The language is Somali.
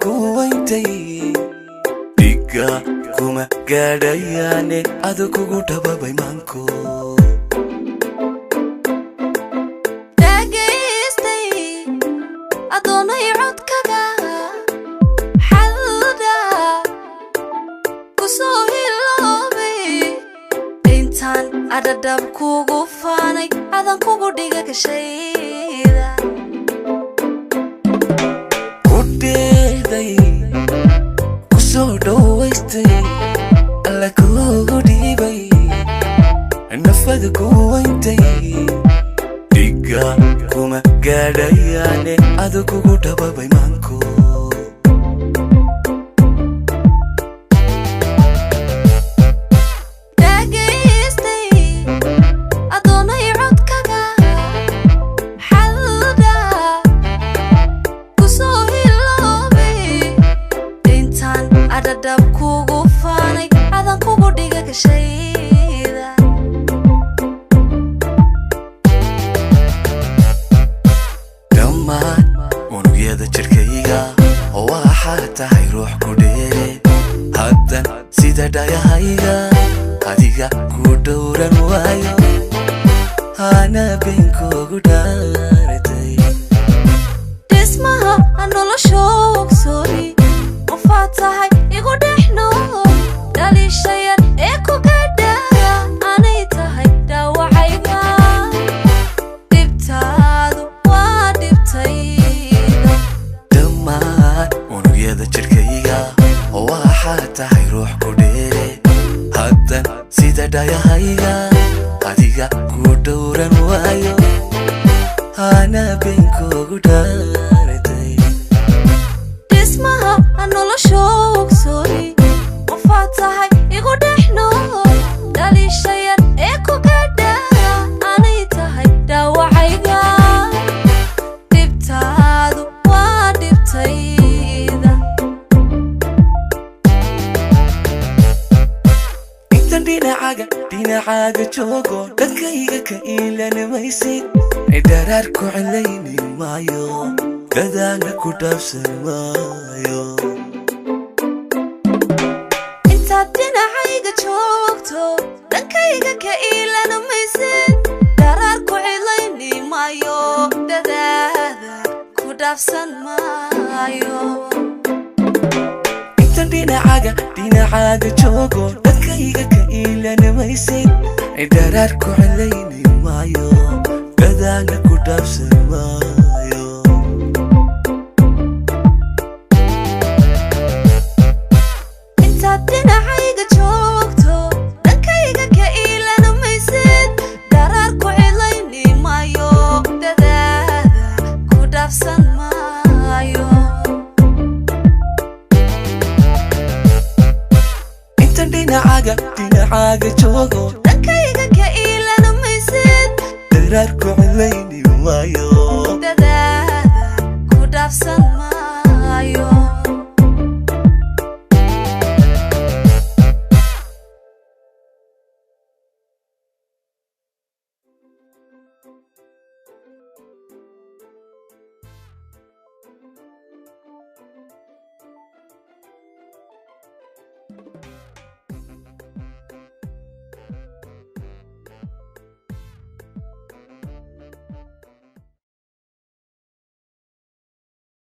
kuwayntay dhiga kuma gaadhayaane adu kugu dhababay maanko dhagaystay adoonay codkaga xalda kusoo hiloobay intaan adhadhab kugu faanay adan kugu dhiga gashayda kusoo dhawaystay alla kugu dhiibay nafada kuwayntay dhiga kuma gaadhayaane adu kugu dhababay maanko adhadhab kugu faanay adan kugu dhiga gashayda dhammaan unugyada jirkayga waxaa tahay ruux ku dheere haddan sida dhayahayga adiga ku dhowran waayo hana beenkoogu dhaaratay dhismaha nolosha ogsooni qofaad tahay igu dhexno dhaliishayar ee ku gadhaya anay tahay dhaawacayga dhibtaadu waa dhibtayda dhammaan unugyada jirkayga waxaa tahay ruux ku dheere haddan sida dhayahayga adiga ku dhowran waayo hana beenkoogu dhaaratay dhismaha nolosha ogsooni qofaad tahay igu dhexno dhaliishayar ee ku gadhaya anay tahay dhaawacayga dhibtaadu waa dhibtayda intan dhinacaaga joogo dhankayga ka iilanamaysid dharaar ku celayni maayo dadaana ku dhaafsan maayo intaad dhinacayga joogto dhankayga ka iilanamaysid dharaar ku celayni maayo dadaada ku dhaafsan maayo intan dhinacaaga joogo dhankayga ka iilanamaysid dharaar ku celayni maayo dadaana ku dhaafsan maayo dhinacayga joogto dhankayga ka iilanamaysid dharaar ku celayni maayo dadaada ku dhaafsan maayo intan dhinacaaga joogo dhankayga ka iilanamaysid dharaar ku celayni maayo dadaada ku dhaafsan maayo